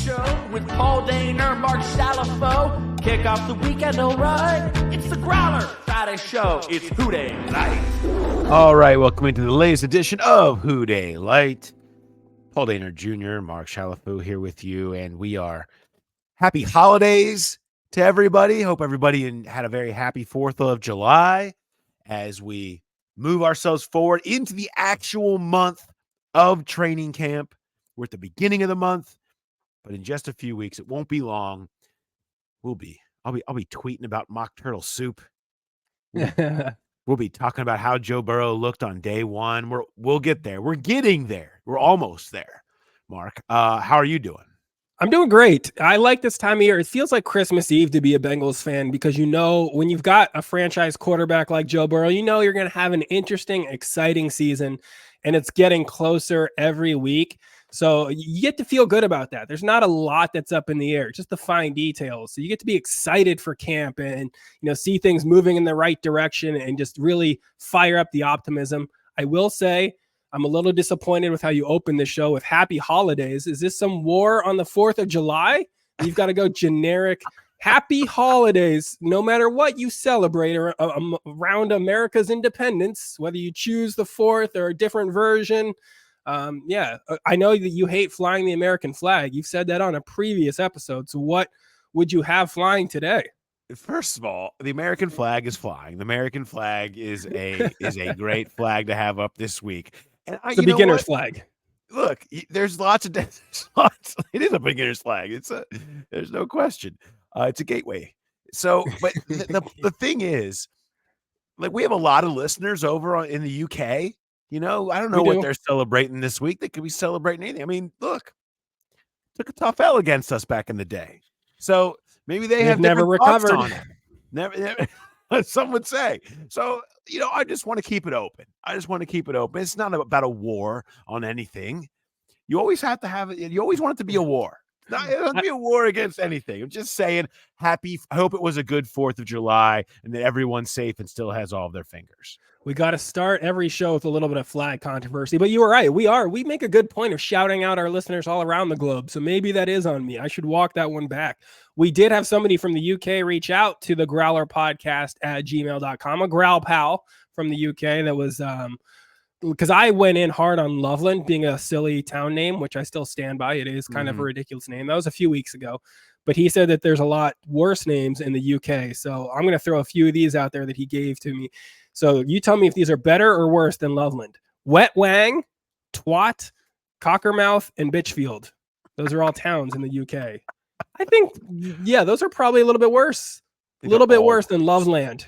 Show with Paul Daner, Mark Salafo. Kick off the weekend, all right. It's the Growler Friday Show. It's Dey Light. All right, welcome into the latest edition of Dey Light. Paul Daner Jr., Mark Salafo here with you, and we are happy holidays to everybody. Hope everybody had a very happy 4th of July as we move ourselves forward into the actual month of training camp. We're at the beginning of the month, but in just a few weeks, it won't be long. I'll be tweeting about mock turtle soup. We'll be talking about how Joe Burrow looked on day one. We'll get there. We're getting there. We're almost there. Mark, how are you doing? I'm doing great. I like this time of year. It feels like Christmas Eve to be a Bengals fan because when you've got a franchise quarterback like Joe Burrow, you're going to have an interesting, exciting season, and it's getting closer every week. So you get to feel good about that. There's not a lot that's up in the air, just the fine details. So you get to be excited for camp and see things moving in the right direction and just really fire up the optimism. I will say I'm a little disappointed with how you opened the show with happy holidays. Is this some war on the 4th of July? You've got to go generic happy holidays, no matter what you celebrate around America's independence, whether you choose the 4th or a different version. I know that you hate flying the American flag. You've said that on a previous episode. So what would you have flying today? First of all, the American flag is flying. The American flag is a great flag to have up this week. And it's a beginner's flag. Look, there's lots. It is a beginner's flag. There's no question. It's a gateway. So, but the thing is, like, we have a lot of listeners over in the UK. I don't know what they're celebrating this week. They could be celebrating anything. I mean, look, took a tough L against us back in the day. So maybe they've never recovered on it. Never, some would say. So, I just want to keep it open. It's not about a war on anything. You always have to have it. You always want it to be a war. It doesn't be a war against anything. I'm just saying I hope it was a good 4th of July and that everyone's safe and still has all of their fingers. We got to start every show with a little bit of flag controversy, but you were right. We make a good point of shouting out our listeners all around the globe. So maybe that is on me. I should walk that one back. We did have somebody from the UK reach out to the Growler podcast at gmail.com, a growl pal from the UK that was, because I went in hard on Loveland being a silly town name, which I still stand by. It is kind of a ridiculous name. That was a few weeks ago, but he said that there's a lot worse names in the UK. So I'm going to throw a few of these out there that he gave to me. So you tell me if these are better or worse than Loveland. Wet Wang, Twat, Cockermouth, and Bitchfield. Those are all towns in the UK. I think, those are probably a little bit worse. A little bit worse than Loveland.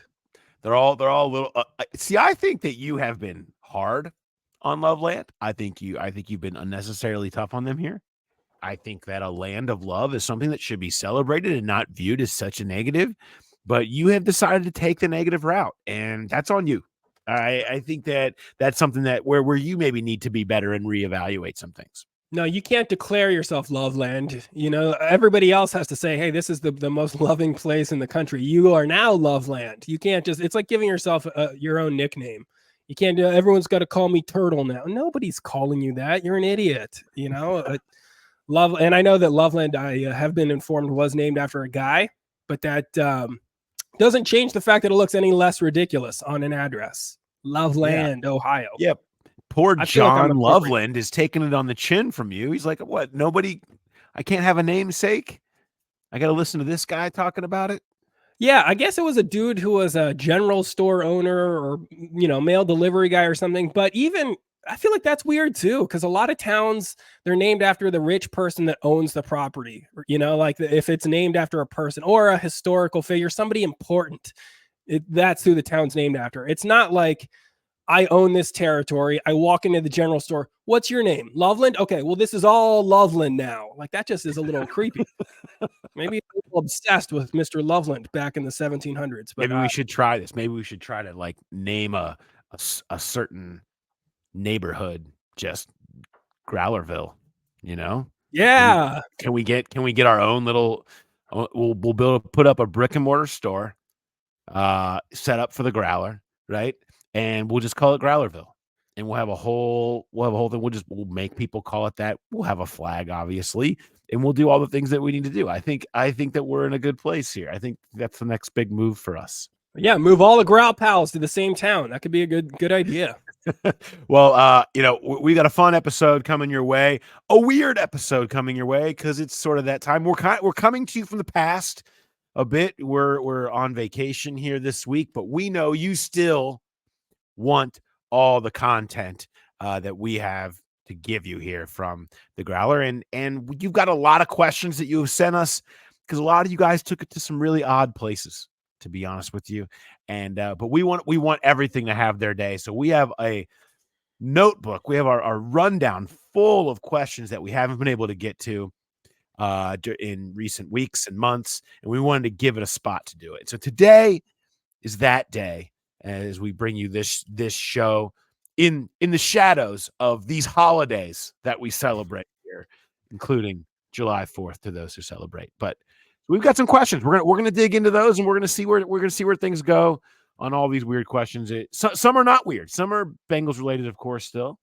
They're all a little. See, I think that you have been hard on Loveland. I think you've been unnecessarily tough on them here. I think that a land of love is something that should be celebrated and not viewed as such a negative. But you have decided to take the negative route, and that's on you. I think that's something that where you maybe need to be better and reevaluate some things. No, you can't declare yourself Loveland. Everybody else has to say, hey, this is the most loving place in the country. You are now Loveland. You can't it's like giving yourself your own nickname. You can't do everyone's got to call me Turtle now. Nobody's calling you that. You're an idiot. Love, and I know that Loveland, I have been informed, was named after a guy, but that doesn't change the fact that it looks any less ridiculous on an address. Loveland, Ohio. Yep. Poor John Loveland is taking it on the chin from you. He's like, what? I can't have a namesake? I got to listen to this guy talking about it? Yeah, I guess it was a dude who was a general store owner or, mail delivery guy or something. But even, I feel like that's weird too, because a lot of towns, they're named after the rich person that owns the property. Like if it's named after a person or a historical figure, somebody important, that's who the town's named after. It's not like I own this territory. I walk into the general store. What's your name? Loveland? Okay, well, this is all Loveland now. Like, that just is a little creepy. Maybe people obsessed with Mr. Loveland back in the 1700s. But maybe we should try this. Maybe we should try to name a certain neighborhood just Growlerville. Yeah. Can we get our own little? We'll put up a brick and mortar store, set up for the Growler, right? And we'll just call it Growlerville, and we'll have a whole thing. We'll make people call it that. We'll have a flag, obviously, we'll do all the things that we need to do. I think that we're in a good place here. I think that's the next big move for us. Yeah, move all the Growl pals to the same town. That could be a good idea. Well, we got a fun episode coming your way, a weird episode coming your way, because it's sort of that time. We're coming to you from the past a bit. We're on vacation here this week, but we know you still want all the content that we have to give you here from the Growler, and you've got a lot of questions that you have sent us, because a lot of you guys took it to some really odd places, to be honest with you. And but we want everything to have their day. So we have a notebook. We have our rundown full of questions that we haven't been able to get to in recent weeks and months, and we wanted to give it a spot to do it. So today is that day as we bring you this show in the shadows of these holidays that we celebrate here, including July 4th to those who celebrate. But we've got some questions. We're gonna dig into those, and we're gonna see where things go on all these weird questions. Some are not weird. Some are Bengals related, of course. Still,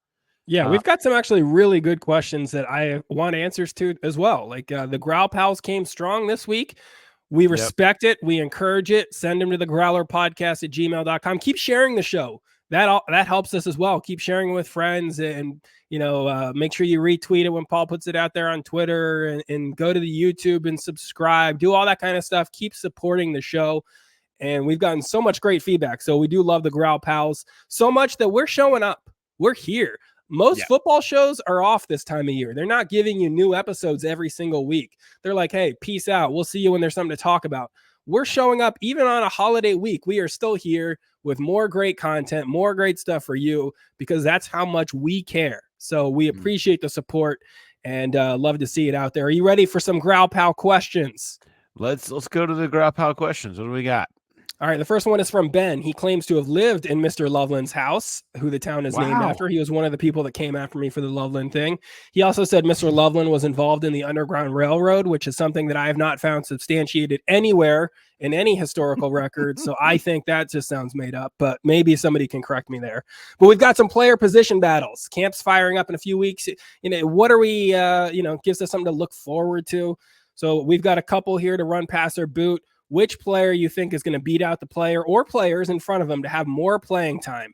yeah, we've got some actually really good questions that I want answers to as well. Like the Growl Pals came strong this week. We respect it. We encourage it. Send them to the growlerpodcast@gmail.com. Keep sharing the show. That helps us as well. Keep sharing it with friends, and make sure you retweet it when Paul puts it out there on Twitter, and go to the YouTube and subscribe. Do all that kind of stuff. Keep supporting the show. And we've gotten so much great feedback. So we do love the Growl Pals so much that we're showing up. We're here. Most football shows are off this time of year. They're not giving you new episodes every single week. They're like, hey, peace out. We'll see you when there's something to talk about. We're showing up even on a holiday week. We are still here with more great content, more great stuff for you, because that's how much we care. So we appreciate the support and love to see it out there. Are you ready for some Growl Pal questions? Let's go to the Growl Pal questions. What do we got? All right, the first one is from Ben. He claims to have lived in Mr. Loveland's house, who the town is named after. He was one of the people that came after me for the Loveland thing. He also said Mr. Loveland was involved in the Underground Railroad, which is something that I have not found substantiated anywhere in any historical record. So I think that just sounds made up, but maybe somebody can correct me there. But we've got some player position battles. Camp's firing up in a few weeks. What are we, gives us something to look forward to. So we've got a couple here to run past our boot. Which player you think is going to beat out the player or players in front of them to have more playing time?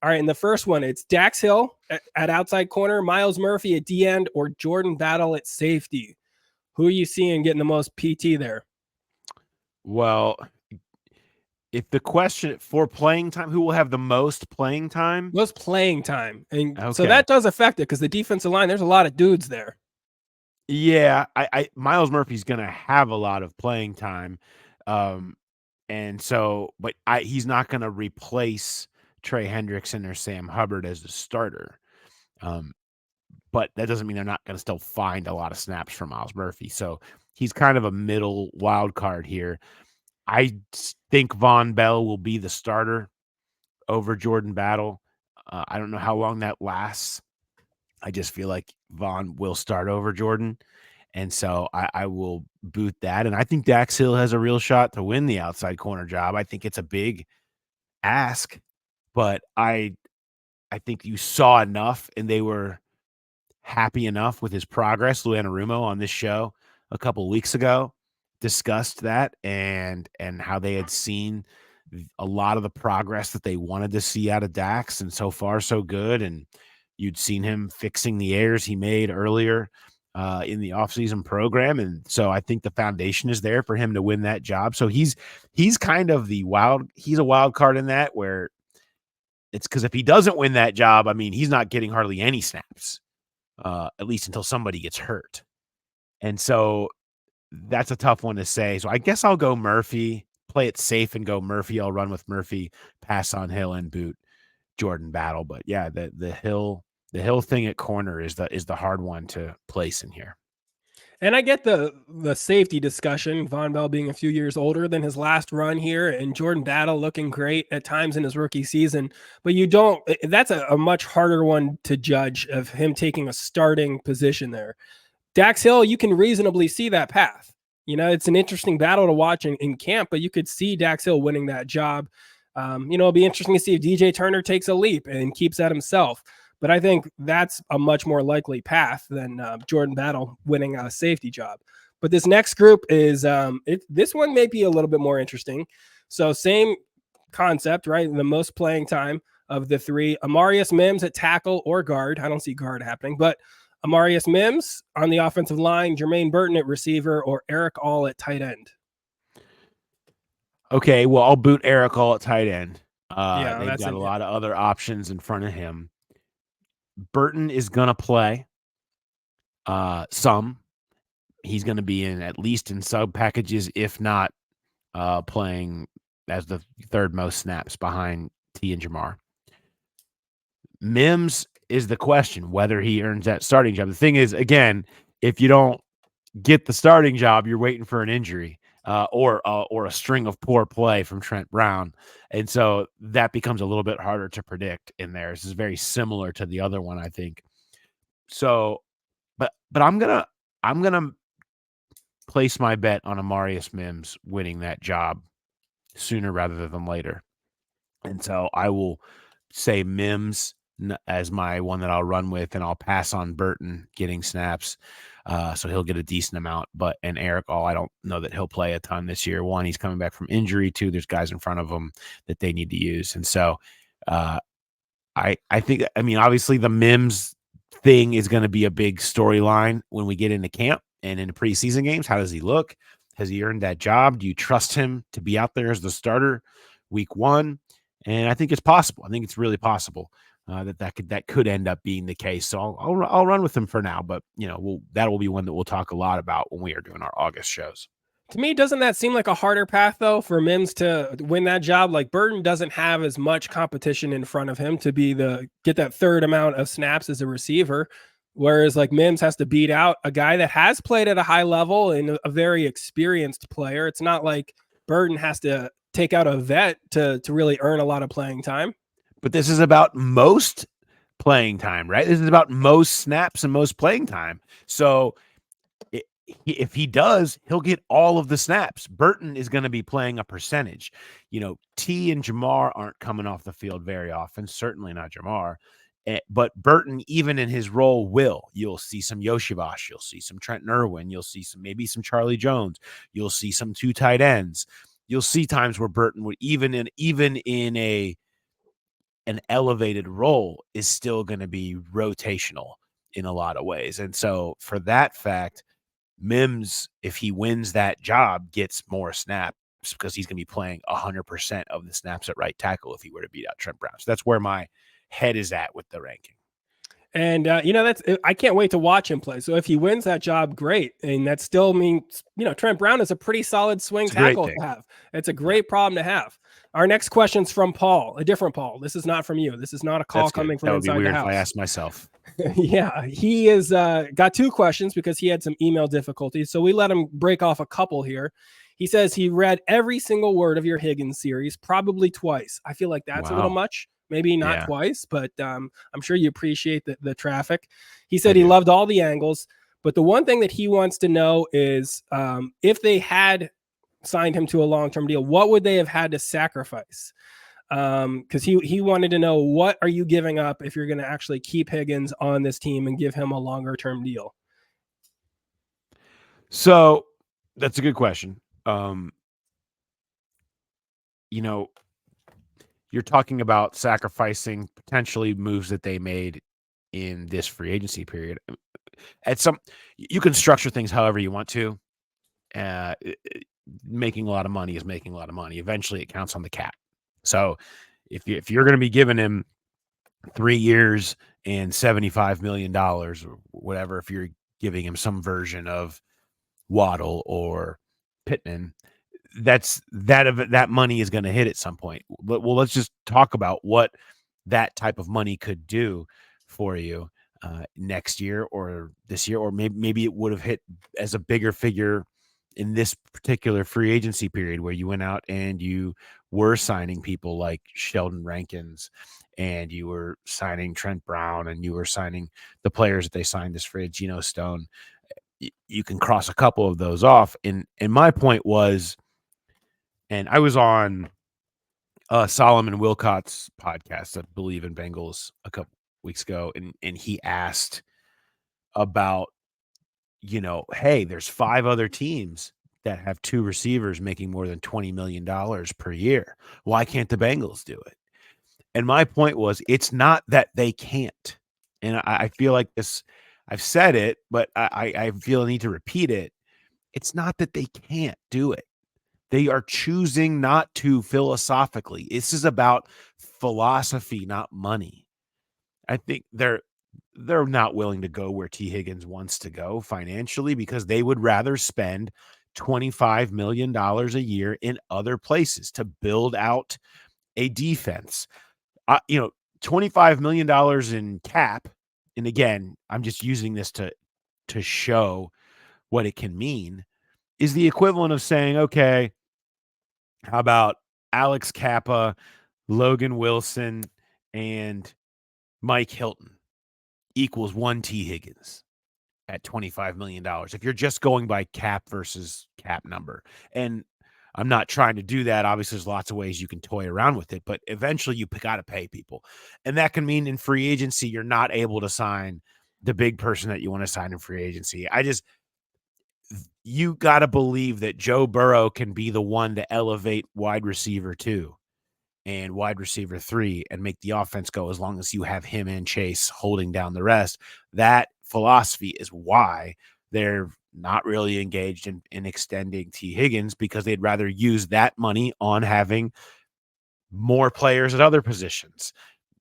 All right, in the first one, it's Dax Hill at outside corner, Myles Murphy at D end, or Jordan Battle at safety. Who are you seeing getting the most PT there? Well, if the question for playing time, who will have the most playing time? Most playing time. And so that does affect it, because the defensive line, there's a lot of dudes there. Yeah, I Myles Murphy's going to have a lot of playing time. And so, but he's not going to replace Trey Hendrickson or Sam Hubbard as the starter. But that doesn't mean they're not going to still find a lot of snaps from Myles Murphy. So he's kind of a middle wild card here. I think Von Bell will be the starter over Jordan Battle. I don't know how long that lasts. I just feel like Von will start over Jordan. And so I will boot that. And I think Dax Hill has a real shot to win the outside corner job. I think it's a big ask, but I think you saw enough, and they were happy enough with his progress. Lou Anarumo on this show a couple of weeks ago discussed that and how they had seen a lot of the progress that they wanted to see out of Dax, and so far so good. And you'd seen him fixing the errors he made earlier in the offseason program. And so I think the foundation is there for him to win that job. So he's kind of he's a wild card in that, where it's because if he doesn't win that job, I mean, he's not getting hardly any snaps, at least until somebody gets hurt. And so that's a tough one to say. So I guess I'll go Murphy, play it safe and go Murphy. I'll run with Murphy, pass on Hill, and boot Jordan Battle. But yeah, the Hill thing at corner is the hard one to place in here. And I get the safety discussion, Von Bell being a few years older than his last run here, and Jordan Battle looking great at times in his rookie season. But that's a much harder one to judge, of him taking a starting position there. Dax Hill, you can reasonably see that path. It's an interesting battle to watch in camp, but you could see Dax Hill winning that job. It'll be interesting to see if DJ Turner takes a leap and keeps that himself. But I think that's a much more likely path than Jordan Battle winning a safety job. But this next group is this one may be a little bit more interesting. So same concept, right? The most playing time of the three. Amarius Mims at tackle or guard. I don't see guard happening, but Amarius Mims on the offensive line, Jermaine Burton at receiver, or Eric All at tight end. Okay, well, I'll boot Eric All at tight end. They've got a yeah. lot of other options in front of him. Burton is going to play some. He's going to be in at least in sub packages, if not playing as the third most snaps behind T and Jamar. Mims is the question, whether he earns that starting job. The thing is, again, if you don't get the starting job, you're waiting for an injury or a string of poor play from Trent Brown. And so that becomes a little bit harder to predict in there. This is very similar to the other one, I think. So, but I'm gonna place my bet on Amarius Mims winning that job sooner rather than later. And so I will say Mims as my one that I'll run with, and I'll pass on Burton getting snaps. So he'll get a decent amount, and Eric All, I don't know that he'll play a ton this year. One, he's coming back from injury. Two, there's guys in front of him that they need to use. And so I think, obviously the Mims thing is going to be a big storyline when we get into camp and into preseason games. How does he look? Has he earned that job? Do you trust him to be out there as the starter week one? And I think it's possible. I think it's really possible that could end up being the case. So I'll run with him for now, but that will be one that we'll talk a lot about when we are doing our August shows. To me, doesn't that seem like a harder path, though, for Mims to win that job? Like Burton doesn't have as much competition in front of him to get that third amount of snaps as a receiver, whereas like Mims has to beat out a guy that has played at a high level and a very experienced player. It's not like Burton has to take out a vet to really earn a lot of playing time. But this is about most playing time, right? This is about most snaps and most playing time. So if he does, he'll get all of the snaps. Burton is going to be playing a percentage. T and Jamar aren't coming off the field very often, certainly not Jamar. But Burton, even in his role, will. You'll see some Yoshivash. You'll see some Trent Irwin. You'll see maybe some Charlie Jones. You'll see some two tight ends. You'll see times where Burton would, even in an elevated role, is still going to be rotational in a lot of ways. And so for that fact, Mims, if he wins that job, gets more snaps because he's going to be playing 100% of the snaps at right tackle if he were to beat out Trent Brown. So that's where my head is at with the ranking. And, I can't wait to watch him play. So if he wins that job, great. And that still means, Trent Brown is a pretty solid swing tackle to have. It's a great problem to have. Our next question's from Paul, a different Paul. This is not from you. This is not a call coming from inside the house. That would be weird if I asked myself. Yeah, he is got two questions because he had some email difficulties. So we let him break off a couple here. He says he read every single word of your Higgins series, probably twice. I feel like that's a little much. Maybe not twice, but I'm sure you appreciate the traffic. He said he loved all the angles, but the one thing that he wants to know is if they had signed him to a long-term deal, what would they have had to sacrifice? Because he wanted to know, what are you giving up if you're going to actually keep Higgins on this team and give him a longer-term deal? So that's a good question. You're talking about sacrificing potentially moves that they made in this free agency period. You can structure things however you want to. Making a lot of money is making a lot of money. Eventually, it counts on the cap. So if you're going to be giving him 3 years and $75 million or whatever, if you're giving him some version of Waddle or Pittman, that money is going to hit at some point. Well, let's just talk about what that type of money could do for you next year or this year, or maybe it would have hit as a bigger figure in this particular free agency period where you went out and you were signing people like Sheldon Rankins and you were signing Trent Brown and you were signing the players that they signed this free, Geno Stone. You can cross a couple of those off. And my point was, and I was on Solomon Wilcott's podcast, I believe in Bengals weeks ago, and he asked about, hey, there's 5 other teams that have 2 receivers making more than $20 million per year. Why can't the Bengals do it? And my point was, it's not that they can't. And I feel like this, I've said it, but I feel a need to repeat it. It's not that they can't do it. They are choosing not to philosophically. This is about philosophy, not money. I think they're not willing to go where Tee Higgins wants to go financially because they would rather spend $25 million a year in other places to build out a defense. $25 million in cap. And again, I'm just using this to show what it can mean, is the equivalent of saying, okay, how about Alex Kappa, Logan Wilson, and Mike Hilton equals 1 Tee Higgins at $25 million. If you're just going by cap versus cap number. And I'm not trying to do that. Obviously, there's lots of ways you can toy around with it, but eventually you got to pay people. And that can mean in free agency, you're not able to sign the big person that you want to sign in free agency. You got to believe that Joe Burrow can be the one to elevate wide receiver 2 and wide receiver 3 and make the offense go as long as you have him and Chase holding down the rest. That philosophy is why they're not really engaged in extending Tee Higgins, because they'd rather use that money on having more players at other positions,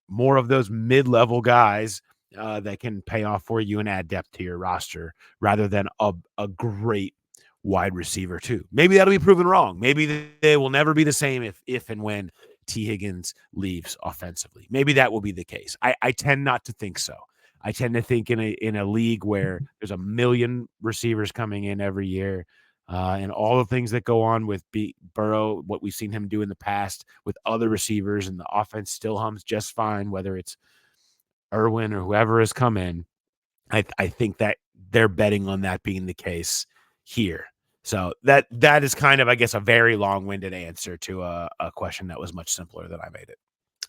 more of those mid-level guys that can pay off for you and add depth to your roster rather than a great wide receiver too. Maybe that'll be proven wrong. Maybe they will never be the same if and when Tee Higgins leaves offensively. Maybe that will be the case. I tend not to think so. I tend to think in a league where there's 1 million receivers coming in every year, and all the things that go on with Burrow, what we've seen him do in the past with other receivers, and the offense still hums just fine, whether it's Irwin or whoever has come in. I think that they're betting on that being the case here. So that is kind of, I guess, a very long-winded answer to a question that was much simpler than I made it.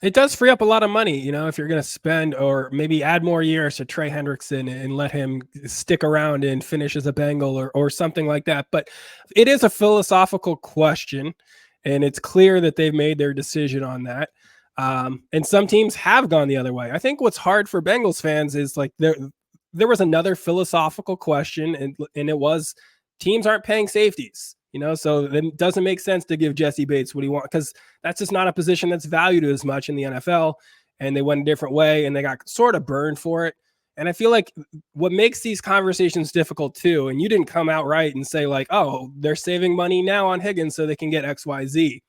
It does free up a lot of money, if you're going to spend or maybe add more years to Trey Hendrickson and let him stick around and finish as a Bengal or something like that. But it is a philosophical question, and it's clear that they've made their decision on that. And some teams have gone the other way. I think what's hard for Bengals fans is like there was another philosophical question, and it was teams aren't paying safeties. So it doesn't make sense to give Jesse Bates what he wants, because that's just not a position that's valued as much in the NFL. And they went a different way and they got sort of burned for it. And I feel like what makes these conversations difficult too, and you didn't come out right and say like, oh, they're saving money now on Higgins so they can get XYZ.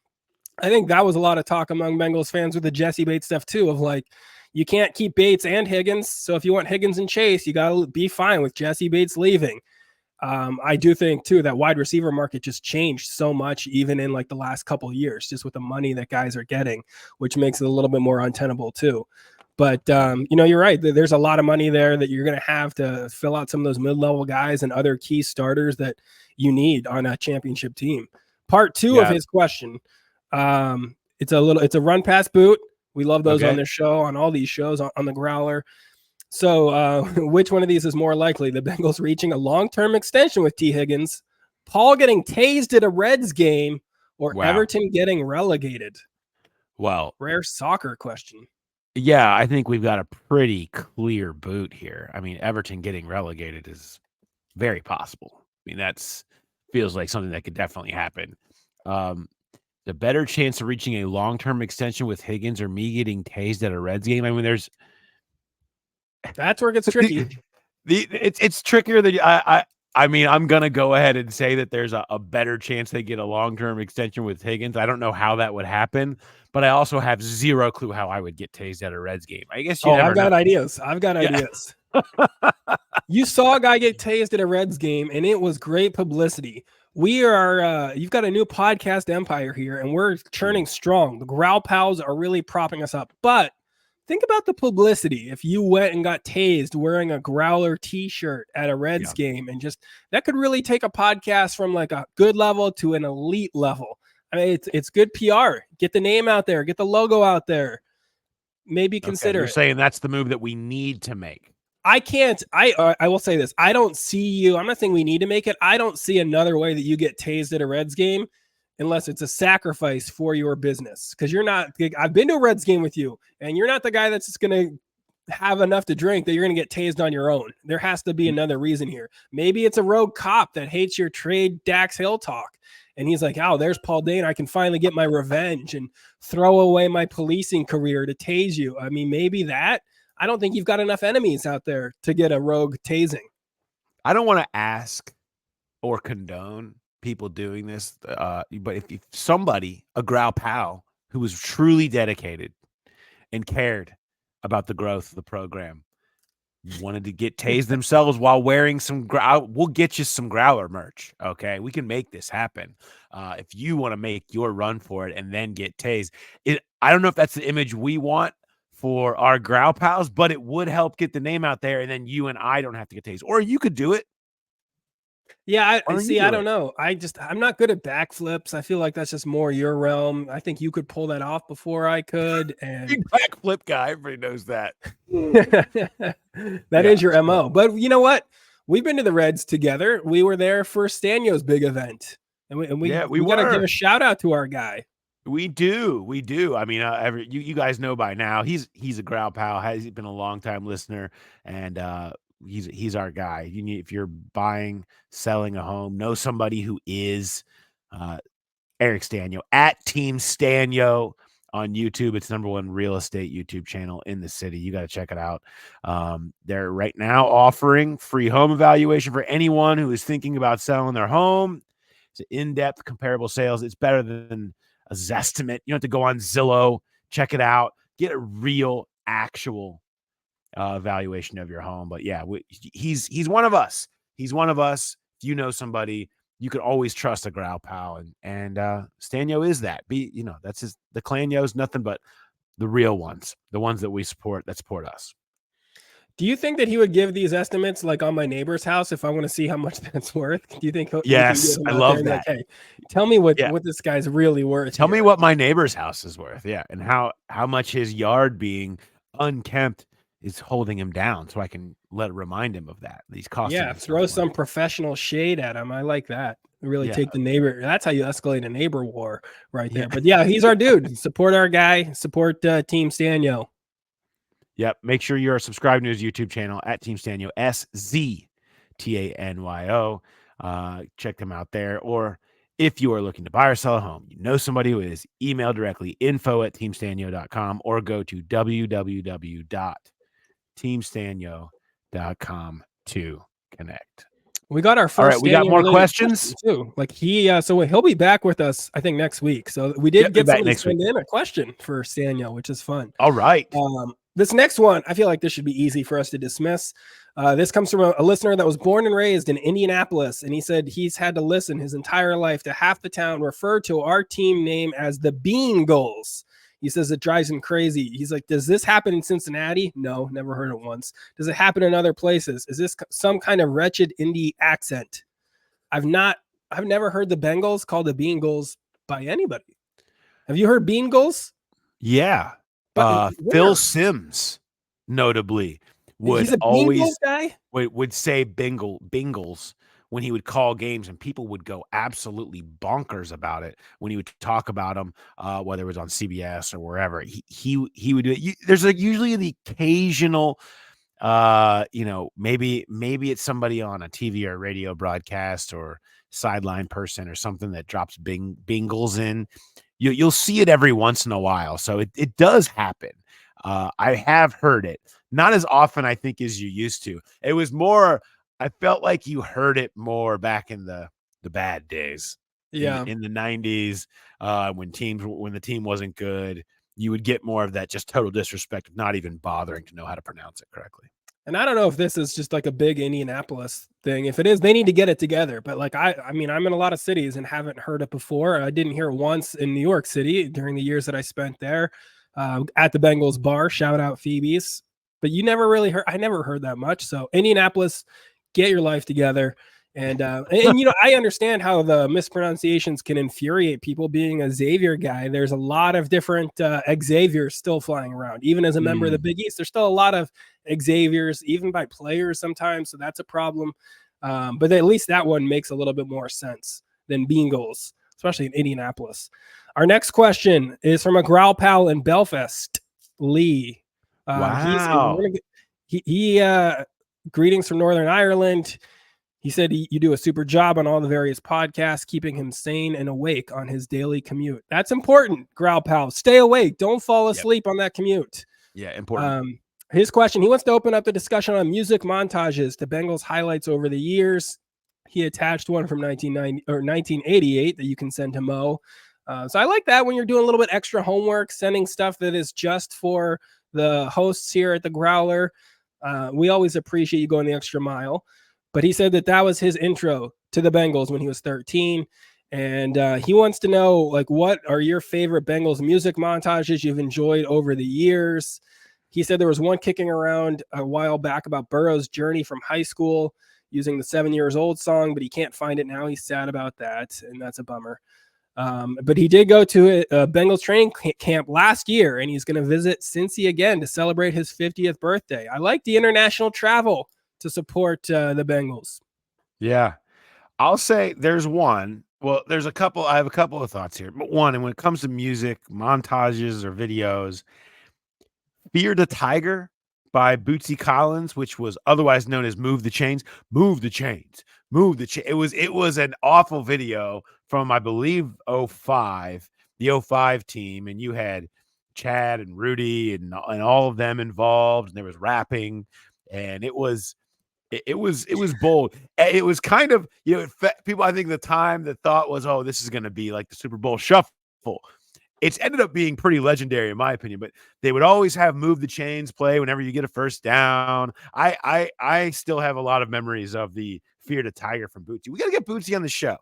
I think that was a lot of talk among Bengals fans with the Jesse Bates stuff too, of like, you can't keep Bates and Higgins. So if you want Higgins and Chase, you got to be fine with Jesse Bates leaving. I do think too that wide receiver market just changed so much, even in like the last couple of years, just with the money that guys are getting, which makes it a little bit more untenable too. But you're right. There's a lot of money there that you're going to have to fill out some of those mid-level guys and other key starters that you need on a championship team. Part 2 of his question. It's a run pass boot. We love those on this show, on all these shows on the Growler. So which one of these is more likely? The Bengals reaching a long-term extension with Tee Higgins, Paul getting tased at a Reds game, or Everton getting relegated? Well, rare soccer question. Yeah, I think we've got a pretty clear boot here. I mean, Everton getting relegated is very possible. I mean, that's feels like something that could definitely happen. The better chance of reaching a long-term extension with Higgins or me getting tased at a Reds game. I mean, that's where it gets tricky. It's trickier than I mean, I'm gonna go ahead and say that there's a better chance they get a long-term extension with Higgins. I don't know how that would happen, but I also have zero clue how I would get tased at a Reds game. I guess I've got ideas. You saw a guy get tased at a Reds game, and it was great publicity. We are, you've got a new podcast empire here, and we're churning strong. The Growl Pals are really propping us up. But think about the publicity. If you went and got tased wearing a Growler t-shirt at a Reds game, and just that could really take a podcast from like a good level to an elite level. I mean, it's good PR. Get the name out there. Get the logo out there. maybe Okay, consider you're it. saying that's the move that we need to make. I can't. I will say this. I don't see you. I'm not saying we need to make it. I don't see another way that you get tased at a Reds game unless it's a sacrifice for your business. Because you're not. I've been to a Reds game with you, and you're not the guy that's just gonna have enough to drink that you're gonna get tased on your own. There has to be another reason here. Maybe it's a rogue cop that hates your trade Dax Hill talk. And he's like, oh, there's Paul Dane. I can finally get my revenge and throw away my policing career to tase you. I mean, maybe that. I don't think you've got enough enemies out there to get a rogue tasing. I don't want to ask or condone people doing this, but if somebody, a Growl pal, who was truly dedicated and cared about the growth of the program, wanted to get tased themselves while wearing some growl, we'll get you some Growler merch. Okay, we can make this happen. If you want to make your run for it and then get tased, I don't know if that's the image we want for our Growl pals, but it would help get the name out there, and then you and I don't have to get tased, or you could do it. Yeah, I see. I don't know. I'm not good at backflips. I feel like that's just more your realm. I think you could pull that off before I could. And Big backflip guy, everybody knows that. That is your MO. But you know what? We've been to the Reds together. We were there for Stanio's big event, and we got to give a shout out to our guy. We do. I mean, you guys know by now. He's a Growl pal. He's been a long time listener, and he's our guy. If you're buying, selling a home, know somebody who is Eric Stanio at Team Stanio on YouTube. It's #1 real estate YouTube channel in the city. You got to check it out. They're right now offering free home evaluation for anyone who is thinking about selling their home. It's an in-depth comparable sales. It's better than a Zestimate. You don't have to go on Zillow, check it out, get a real, actual evaluation of your home. But yeah, he's one of us. He's one of us. If you know somebody, you can always trust a Growl pal, and Stanio is that. That's the Clanyo is nothing but the real ones, the ones that we support, that support us. Do you think that he would give these estimates like on my neighbor's house if I want to see how much that's worth? Do you think? Yes, I love that. Like, hey, tell me what this guy's really worth. Tell me what my neighbor's house is worth. Yeah, and how much his yard being unkempt is holding him down, so I can remind him of that. These costs. Yeah, throw some professional shade at him. I like that. Really take the neighbor. That's how you escalate a neighbor war right there. But yeah, he's our dude. Support our guy. Support Team Stanio. Yep. Make sure you're subscribed to his YouTube channel at Team Stanio, SZTANYO. Check them out there. Or if you are looking to buy or sell a home, you know somebody who is, email directly info@teamstanio.com or go to www.teamstanio.com to connect. We got our first. All right, we got more questions too. Like so he'll be back with us, I think, next week. So we did get somebody to send in a question for Stanio, which is fun. All right. This next one, I feel like this should be easy for us to dismiss. This comes from a listener that was born and raised in Indianapolis, and he said he's had to listen his entire life to half the town refer to our team name as the Bengals. He says it drives him crazy. He's like, does this happen in Cincinnati? No, never heard it once. Does it happen in other places? Is this some kind of wretched indie accent? I've never heard the Bengals called the Bengals by anybody. Have you heard Bengals? Yeah. Phil Simms, notably, would always guy? Would say Bengals when he would call games, and people would go absolutely bonkers about it when he would talk about them, whether it was on CBS or wherever. He would do it. There's usually the occasional, maybe it's somebody on a TV or radio broadcast or sideline person or something that drops Bengals in. You'll see it every once in a while. So it does happen. I have heard it. Not as often, I think, as you used to. It was more, I felt like you heard it more back in the bad days. Yeah. In the 90s, when the team wasn't good, you would get more of that just total disrespect of not even bothering to know how to pronounce it correctly. And I don't know if this is just like a big Indianapolis thing. If it is, they need to get it together. But like, I mean, I'm in a lot of cities and haven't heard it before. I didn't hear it once in New York City during the years that I spent there at the Bengals bar. Shout out Phoebe's. But you never really heard, I never heard that much. So Indianapolis, get your life together. And you know, I understand how the mispronunciations can infuriate people. Being a Xavier guy, there's a lot of different Xaviers still flying around. Even as a member of the Big East, there's still a lot of Xaviers, even by players sometimes. So that's a problem. But at least that one makes a little bit more sense than Bengals, especially in Indianapolis. Our next question is from a growl pal in Belfast, Lee. Wow. Greetings from Northern Ireland. He said you do a super job on all the various podcasts, keeping him sane and awake on his daily commute. That's important, growl pal. Stay awake. Don't fall asleep on that commute. Yeah, important. His question, he wants to open up the discussion on music montages, the Bengals highlights over the years. He attached one from 1988 that you can send to Mo. So I like that when you're doing a little bit extra homework, sending stuff that is just for the hosts here at the Growler. We always appreciate you going the extra mile. But he said that was his intro to the Bengals when he was 13. And he wants to know, like, what are your favorite Bengals music montages you've enjoyed over the years? He said there was one kicking around a while back about Burrow's journey from high school using the 7 years old song, but he can't find it now. He's sad about that, and that's a bummer. But he did go to a Bengals training camp last year, and he's going to visit Cincy again to celebrate his 50th birthday. I like the international travel to support the Bengals. Yeah. I'll say there's one. Well, there's a couple. I have a couple of thoughts here. But one, and when it comes to music, montages, or videos, Fear the Tiger by Bootsy Collins, which was otherwise known as Move the Chains. Move the Chains. Move the Chains. It was an awful video from, I believe, 05, the 05 team. And you had Chad and Rudy and all of them involved. And there was rapping. And it was bold. It was kind of, you know, people, I think the time the thought was, oh, this is going to be like the Super Bowl shuffle. It's ended up being pretty legendary in my opinion, but they would always have Move the Chains play whenever you get a first down. I still have a lot of memories of the Fear the Tiger from Bootsy. We got to get Bootsy on the show.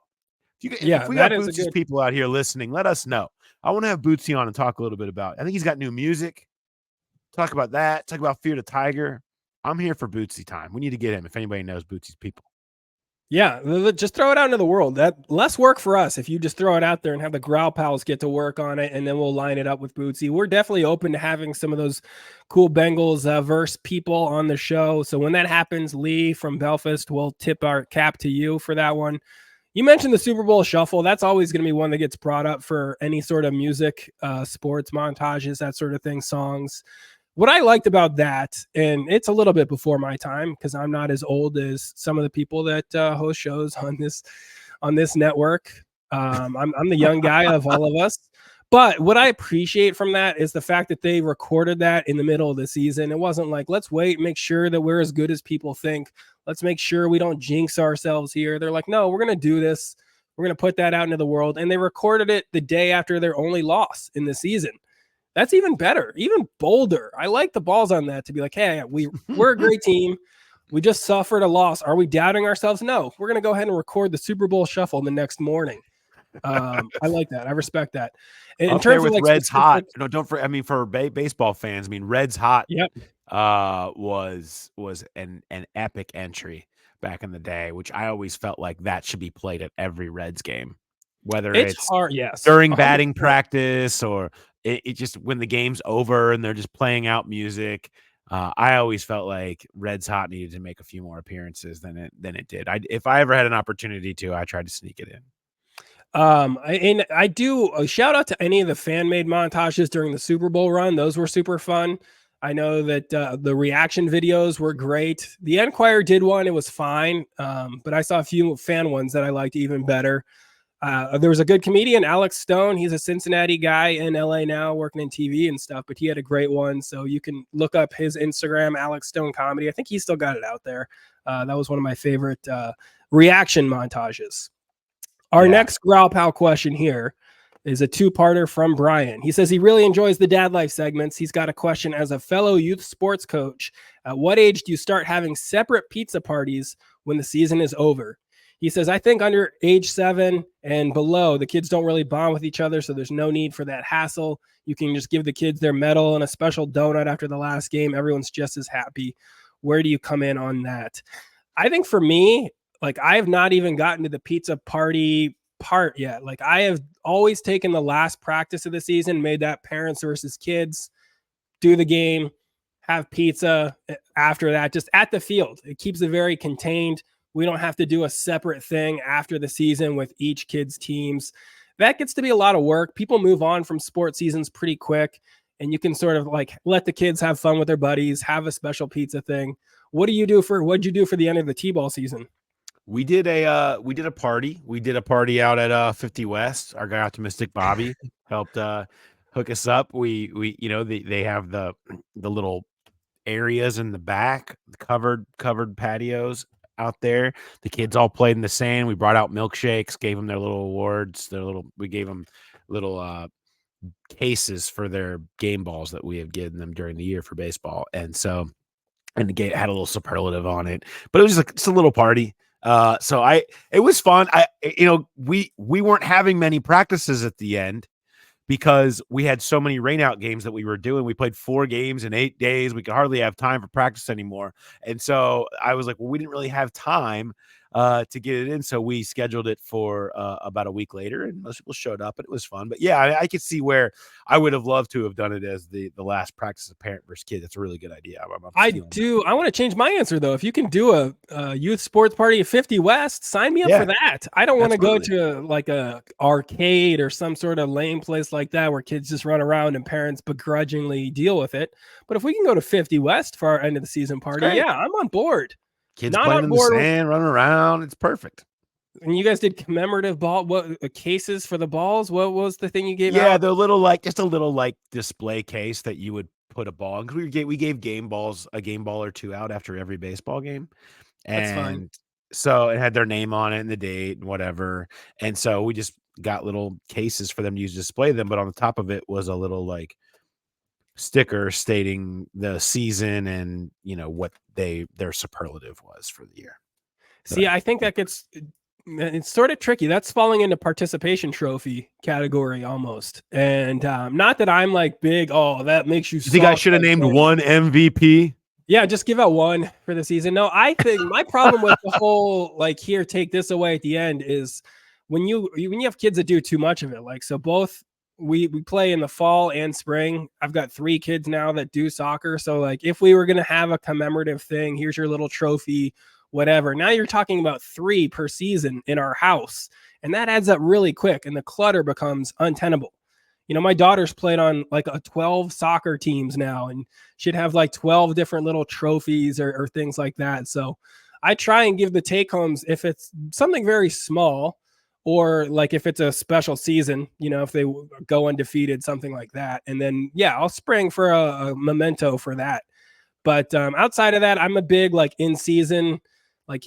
If we got Bootsy's people out here listening, let us know. I want to have Bootsy on and talk a little bit about it. I think he's got new music. Talk about that. Talk about Fear the Tiger. I'm here for Bootsy time. We need to get him if anybody knows Bootsy's people. Yeah, just throw it out into the world. That less work for us if you just throw it out there and have the growl pals get to work on it, and then we'll line it up with Bootsy. We're definitely open to having some of those cool Bengals verse people on the show. So when that happens, Lee from Belfast, we'll tip our cap to you for that one. You mentioned the Super Bowl shuffle. That's always going to be one that gets brought up for any sort of music, sports montages, that sort of thing, songs. What I liked about that, and it's a little bit before my time because I'm not as old as some of the people that host shows on this network. I'm the young guy of all of us. But what I appreciate from that is the fact that they recorded that in the middle of the season. It wasn't like, let's wait, make sure that we're as good as people think. Let's make sure we don't jinx ourselves here. They're like, no, we're going to do this. We're going to put that out into the world. And they recorded it the day after their only loss in the season. That's even better, even bolder. I like the balls on that to be like, hey, we're a great team. We just suffered a loss. Are we doubting ourselves? No, we're going to go ahead and record the Super Bowl shuffle the next morning. I like that. I respect that. In Up terms there with of like Red's Hot. No, don't for. I mean, for baseball fans, I mean, Red's Hot. Yep. Was an epic entry back in the day, which I always felt like that should be played at every Reds game, whether it's hard, yes, during 100%. Batting practice or it just when the game's over and they're just playing out music. I always felt like Red's Hot needed to make a few more appearances than it did. If I ever had an opportunity to, I tried to sneak it in. I do a shout out to any of the fan-made montages during the Super Bowl run. Those were super fun. I know that the reaction videos were great. The Enquirer did one. It was fine. But I saw a few fan ones that I liked even better. There was a good comedian, Alex Stone. He's a Cincinnati guy in LA now working in TV and stuff, but he had a great one. So you can look up his Instagram, Alex Stone Comedy. I think he's still got it out there. That was one of my favorite reaction montages. Our next Growl Pal question here is a two-parter from Brian. He says he really enjoys the dad life segments. He's got a question as a fellow youth sports coach. At what age do you start having separate pizza parties when the season is over? He says, I think under age 7 and below, the kids don't really bond with each other, so there's no need for that hassle. You can just give the kids their medal and a special donut after the last game. Everyone's just as happy. Where do you come in on that? I think for me, like I have not even gotten to the pizza party part yet. Like I have always taken the last practice of the season, made that parents versus kids, do the game, have pizza after that, just at the field. It keeps it very contained. We don't have to do a separate thing after the season with each kid's teams. That gets to be a lot of work. People move on from sports seasons pretty quick, and you can sort of like let the kids have fun with their buddies, have a special pizza thing. What'd you do for the end of the T-ball season? We did a party. We did a party out at 50 West. Our guy Optimistic Bobby helped hook us up. We they have the little areas in the back, covered patios out there. The kids all played in the sand. We brought out milkshakes, gave them their little awards, we gave them little cases for their game balls that we have given them during the year for baseball. And so, and the game had a little superlative on it, but it was just a little party. It was fun. We weren't having many practices at the end because we had so many rainout games that we were doing. We played 4 games in 8 days. We could hardly have time for practice anymore. And so I was like, well, we didn't really have time to get it in. So we scheduled it for about a week later, and most people showed up, and it was fun. But yeah, I could see where I would have loved to have done it as the last practice of parent versus kid. That's a really good idea. I want to change my answer though. If you can do a youth sports party at 50 West, sign me up for that. I don't want to go to like a arcade or some sort of lame place like that where kids just run around and parents begrudgingly deal with it. But if we can go to 50 West for our end of the season party, yeah, I'm on board. Kids playing in the sand, running around. It's perfect. And you guys did commemorative cases for the balls? What was the thing you gave out? Yeah, the little just a little display case that you would put a ball. We gave game balls, a game ball or 2 out after every baseball game. That's fine. So it had their name on it and the date and whatever. And so we just got little cases for them to use to display them. But on the top of it was a little sticker stating the season and what their superlative was for the year. See, I think that it's sort of tricky. That's falling into participation trophy category almost. And not that I'm big, that makes you think I should have named one MVP? Yeah, just give out one for the season. No, I think my problem with the whole here, take this away at the end is when you have kids that do too much of it. So both we play in the fall and spring. I've got 3 kids now that do soccer. So if we were going to have a commemorative thing, here's your little trophy, whatever. Now you're talking about 3 per season in our house. And that adds up really quick. And the clutter becomes untenable. My daughter's played on a 12 soccer teams now, and she'd have 12 different little trophies or things like that. So I try and give the take homes if it's something very small, or if it's a special season, if they go undefeated, something like that. And then, yeah, I'll spring for a memento for that. But outside of that, I'm a big in season,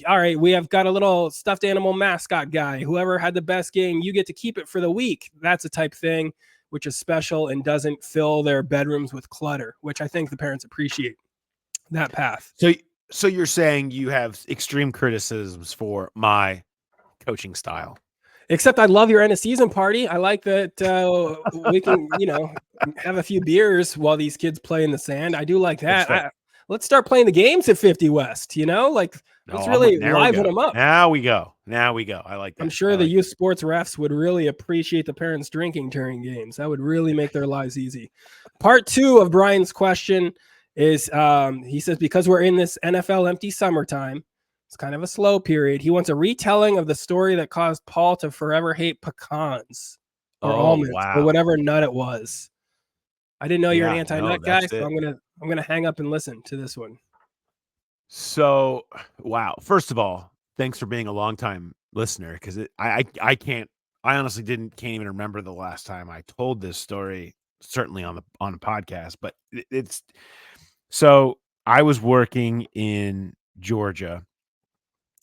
all right, we have got a little stuffed animal mascot guy. Whoever had the best game, you get to keep it for the week. That's a type thing which is special and doesn't fill their bedrooms with clutter, which I think the parents appreciate that path. So you're saying you have extreme criticisms for my coaching style? Except I love your end of season party. I like that we can, have a few beers while these kids play in the sand. I do like that. Let's start playing the games at 50 West, let's really liven them up. Now we go. I like that. I'm sure the youth sports refs would really appreciate the parents drinking during games. That would really make their lives easy. Part 2 of Brian's question is, he says, because we're in this NFL empty summertime, it's kind of a slow period. He wants a retelling of the story that caused Paul to forever hate pecans or almonds or whatever nut it was. I didn't know you're an anti-nut guy, so I'm gonna hang up and listen to this one. So, wow. First of all, thanks for being a longtime listener, because I honestly can't even remember the last time I told this story, certainly on the podcast, but it's so I was working in Georgia.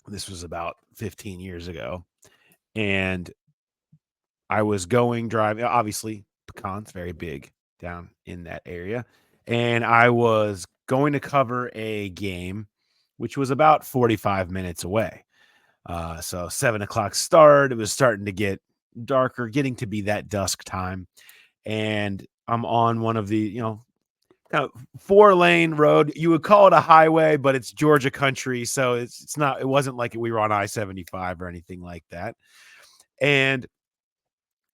This was about 15 years ago, and I was driving, obviously pecans, very big down in that area. And I was going to cover a game, which was about 45 minutes away. So 7:00 start. It was starting to get darker, getting to be that dusk time. And I'm on one of the, kind of 4-lane road. You would call it a highway, but it's Georgia country, so it's not. It wasn't like we were on I-75 or anything like that. And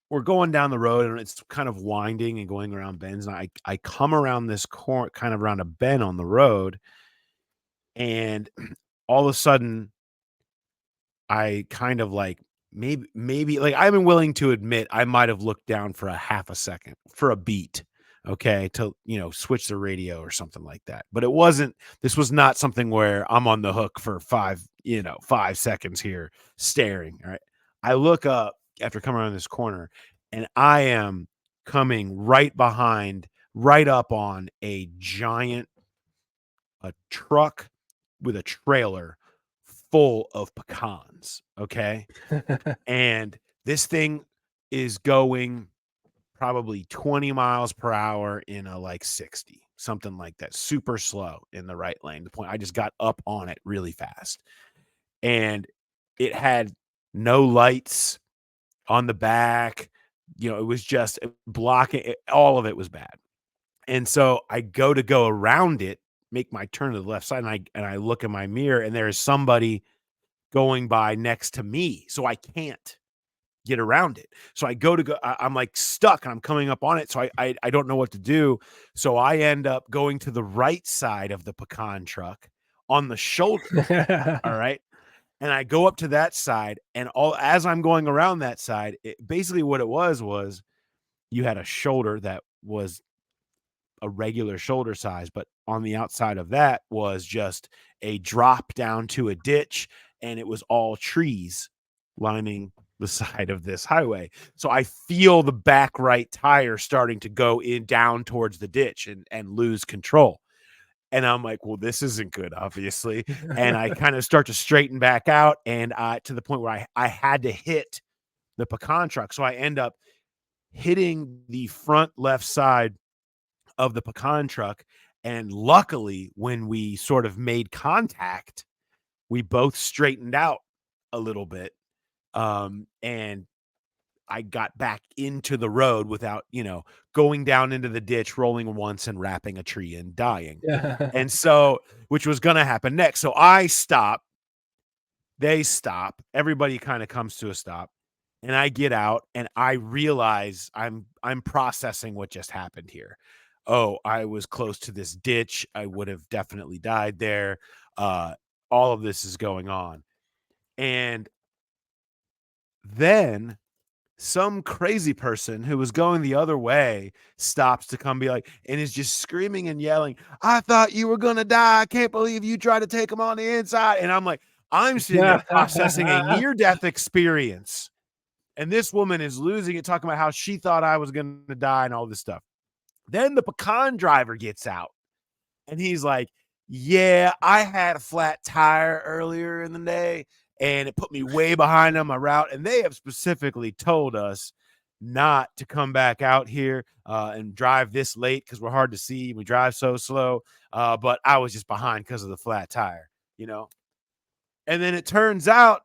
we're going down the road, and it's kind of winding and going around bends. And I come around this corner, kind of around a bend on the road, and all of a sudden, I kind of like maybe like I'm willing to admit I might have looked down for a half a second for a beat, okay, to switch the radio or something like that. But it wasn't. This was not something where I'm on the hook for 5 seconds here staring. All right, I look up after coming around this corner, and I am coming right up on a truck with a trailer full of pecans, okay? And this thing is going probably 20 miles per hour in a like 60, something like that, super slow in the right lane. The point I just got up on it really fast, and it had no lights on the back. It was just blocking it. All of it was bad. And so I go around it, make my turn to the left side, and I look in my mirror, and there is somebody going by next to me, so I can't get around it. So I I'm like stuck, and I'm coming up on it, so I don't know what to do. So I end up going to the right side of the pecan truck on the shoulder. All right. And I go up to that side, and as I'm going around that side, basically what it was you had a shoulder that was a regular shoulder size, but on the outside of that was just a drop down to a ditch, and it was all trees lining the side of this highway. So I feel the back right tire starting to go down towards the ditch and lose control. And I'm like, well, this isn't good, obviously. And I kind of start to straighten back out, and to the point where I had to hit the pecan truck. So I end up hitting the front left side of the pecan truck. And luckily, when we sort of made contact, we both straightened out a little bit. And I got back into the road without, going down into the ditch, rolling once and wrapping a tree and dying. And so, which was going to happen next. So I stop, they stop, everybody kind of comes to a stop, and I get out, and I realize I'm processing what just happened here. Oh, I was close to this ditch. I would have definitely died there. All of this is going on. And then some crazy person who was going the other way stops to come be like, and is just screaming and yelling, I thought you were going to die. I can't believe you tried to take him on the inside. And I'm like, I'm sitting there processing a near-death experience. And this woman is losing it, talking about how she thought I was going to die and all this stuff. Then the pecan driver gets out, and he's like, yeah, I had a flat tire earlier in the day, and it put me way behind on my route. And they have specifically told us not to come back out here and drive this late because we're hard to see. We drive so slow. But I was just behind because of the flat tire, And then it turns out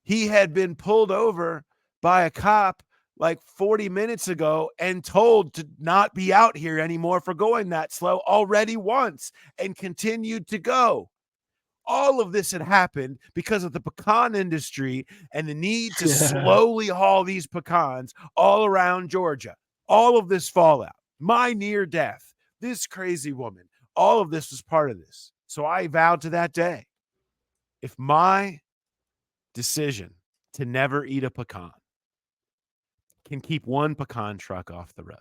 he had been pulled over by a cop like 40 minutes ago and told to not be out here anymore for going that slow already once, and continued to go. All of this had happened because of the pecan industry and the need to slowly haul these pecans all around Georgia. All of this fallout, my near death, this crazy woman, all of this was part of this. So I vowed to that day, if my decision to never eat a pecan can keep one pecan truck off the road,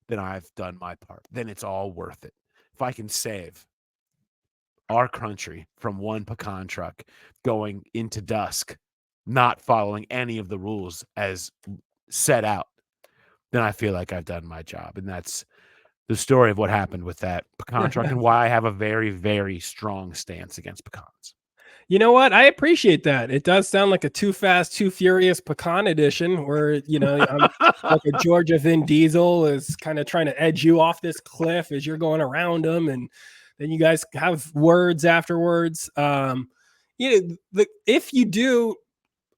then I've done my part. Then it's all worth it. If I can save our country from one pecan truck going into dusk, not following any of the rules as set out, then I feel like I've done my job. And that's the story of what happened with that pecan truck and why I have a very, very strong stance against pecans. You know what? I appreciate that. It does sound like a Too Fast, Too Furious pecan edition where, I'm like a Georgia Vin Diesel is kind of trying to edge you off this cliff as you're going around them. And then you guys have words afterwards. If you do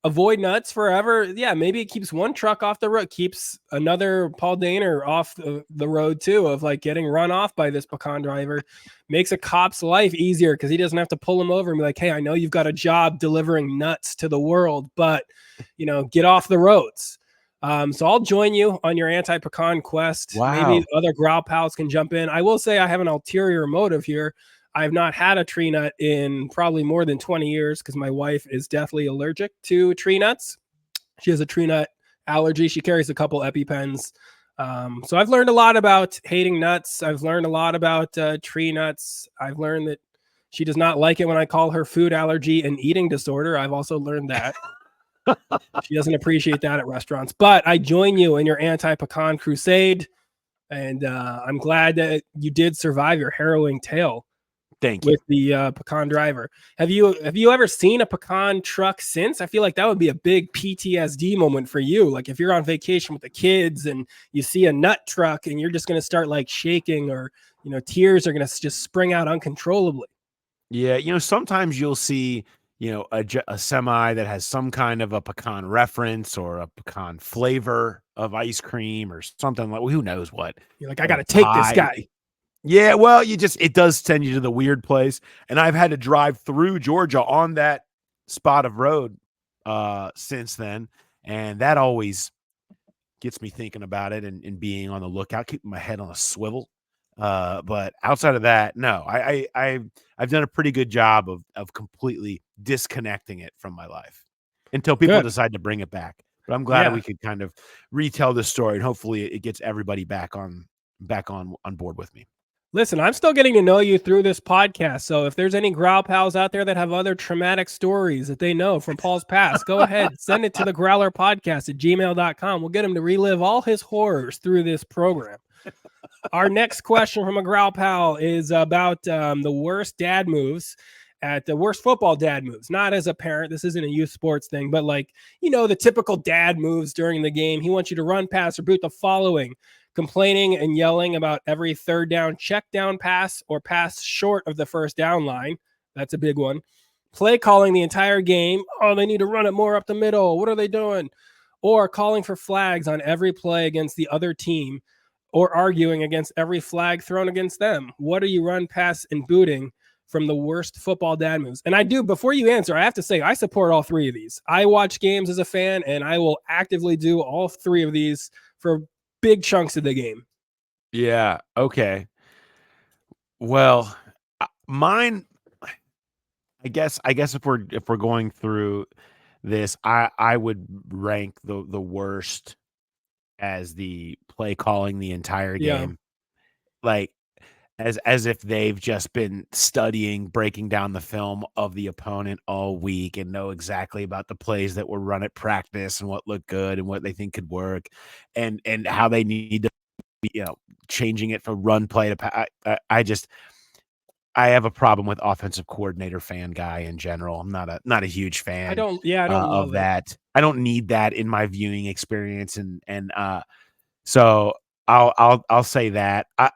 avoid nuts forever. Yeah, maybe it keeps one truck off the road, keeps another Paul Daner off the road too, of like getting run off by this pecan driver. Makes a cop's life easier because he doesn't have to pull him over and be like, hey, I know you've got a job delivering nuts to the world, but get off the roads. So I'll join you on your anti-pecan quest. Wow. Maybe other growl pals can jump in. I will say I have an ulterior motive here. I've not had a tree nut in probably more than 20 years because my wife is deathly allergic to tree nuts. She has a tree nut allergy. She carries a couple EpiPens. So I've learned a lot about hating nuts. I've learned a lot about tree nuts. I've learned that she does not like it when I call her food allergy an eating disorder. I've also learned that. She doesn't appreciate that at restaurants. But I join you in your anti-pecan crusade. And I'm glad that you did survive your harrowing tale. Thank you. With the pecan driver. Have you ever seen a pecan truck since? I feel like that would be a big PTSD moment for you. Like if you're on vacation with the kids and you see a nut truck and you're just going to start like shaking, or tears are going to just spring out uncontrollably. Yeah, sometimes you'll see a semi that has some kind of a pecan reference or a pecan flavor of ice cream or something like, who knows what. You're like, I got to take this guy. Yeah, well, it does send you to the weird place. And I've had to drive through Georgia on that spot of road since then. And that always gets me thinking about it and being on the lookout, keeping my head on a swivel. But outside of that, no, I've done a pretty good job of completely disconnecting it from my life until people decide to bring it back. But I'm glad we could kind of retell this story, and hopefully it gets everybody back on board with me. Listen, I'm still getting to know you through this podcast. So if there's any growl pals out there that have other traumatic stories that they know from Paul's past, go ahead, send it to the growlerpodcast@gmail.com. We'll get him to relive all his horrors through this program. Our next question from a growl pal is about the worst dad moves at the worst football dad moves. Not as a parent. This isn't a youth sports thing, but like, the typical dad moves during the game. He wants you to run, pass, or boot the following: complaining and yelling about every third down check down pass or pass short of the first down line. That's a big one. Play calling the entire game. Oh, they need to run it more up the middle. What are they doing? Or calling for flags on every play against the other team, or arguing against every flag thrown against them. What are you run, pass, and booting from the worst football dad moves? And I do, before you answer, I have to say I support all three of these. I watch games as a fan, and I will actively do all three of these for big chunks of the game. Yeah. Okay. Well, mine, I guess if we're going through this, I would rank the worst as the play calling the entire game. Like as if they've just been studying, breaking down the film of the opponent all week and know exactly about the plays that were run at practice and what looked good and what they think could work and how they need to be, changing it from run play to I have a problem with offensive coordinator fan guy in general. I'm not a huge fan. I don't love of that. I don't need that in my viewing experience, and so I'll say that I'm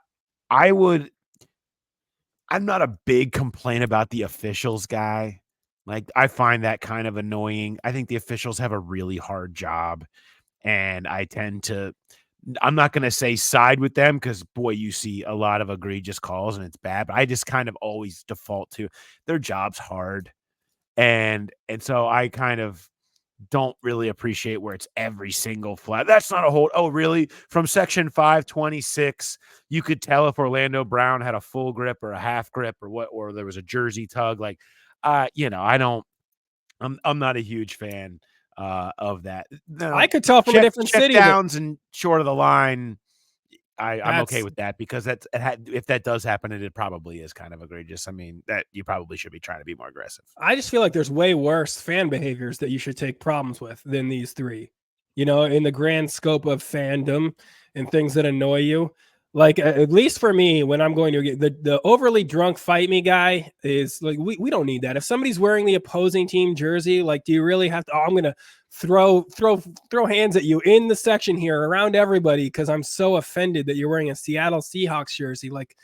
not a big complaint about the officials guy. Like, I find that kind of annoying. I think the officials have a really hard job, and I'm not going to say side with them because, boy, you see a lot of egregious calls and it's bad, but I just kind of always default to their job's hard. And so I kind of don't really appreciate where it's every single flag. That's not a hold. Oh, really? From section 526, you could tell if Orlando Brown had a full grip or a half grip or there was a jersey tug. Like, I'm not a huge fan of that. No, I could tell from a different check city. Downs and short of the line, I'm okay with that because if that does happen, it probably is kind of egregious. I mean, that you probably should be trying to be more aggressive. I just feel like there's way worse fan behaviors that you should take problems with than these three, in the grand scope of fandom and things that annoy you. Like, at least for me, when I'm going to get the overly drunk fight me guy is like, we don't need that. If somebody's wearing the opposing team jersey, like, do you really have to, I'm going to throw hands at you in the section here around everybody because I'm so offended that you're wearing a Seattle Seahawks jersey. Like,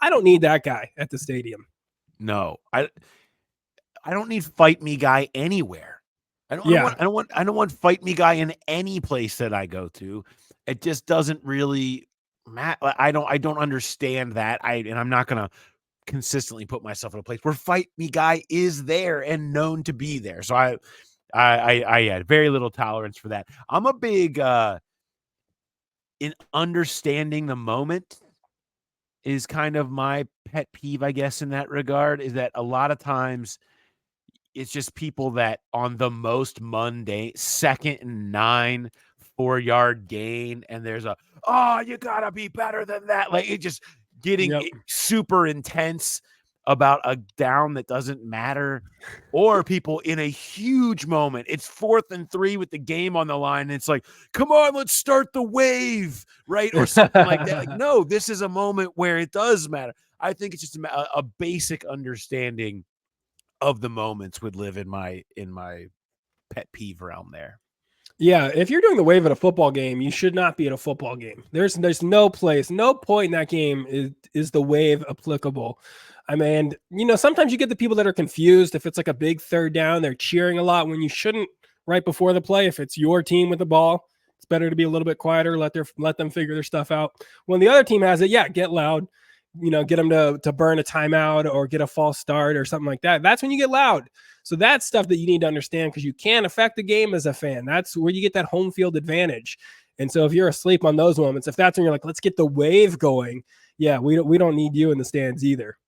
I don't need that guy at the stadium. No, I don't need fight me guy anywhere. Yeah. I don't want fight me guy in any place that I go to. It just doesn't really matter. I don't understand that. And I'm not gonna consistently put myself in a place where fight me guy is there and known to be there. So I had very little tolerance for that. I'm a big in understanding the moment is kind of my pet peeve, I guess, in that regard, is that a lot of times it's just people that on the most mundane 2nd and 9 4-yard gain, and there's oh, you gotta be better than that. Like it just getting Yep. super intense about a down that doesn't matter, or people in a huge moment. It's 4th and 3 with the game on the line. And it's like, come on, let's start the wave, right? Or something like that. Like, no, this is a moment where it does matter. I think it's just a basic understanding of the moments would live in my pet peeve realm there. Yeah, if you're doing the wave at a football game, you should not be at a football game. There's no place, no point in that game is the wave applicable. I mean, sometimes you get the people that are confused. If it's like a big 3rd down, they're cheering a lot when you shouldn't right before the play. If it's your team with the ball, it's better to be a little bit quieter, let them figure their stuff out. When the other team has it, yeah, get loud. Get them to burn a timeout or get a false start or something like that. That's when you get loud. So that's stuff that you need to understand because you can affect the game as a fan. That's where you get that home field advantage. And so if you're asleep on those moments, if that's when you're like, let's get the wave going, yeah, we don't need you in the stands either.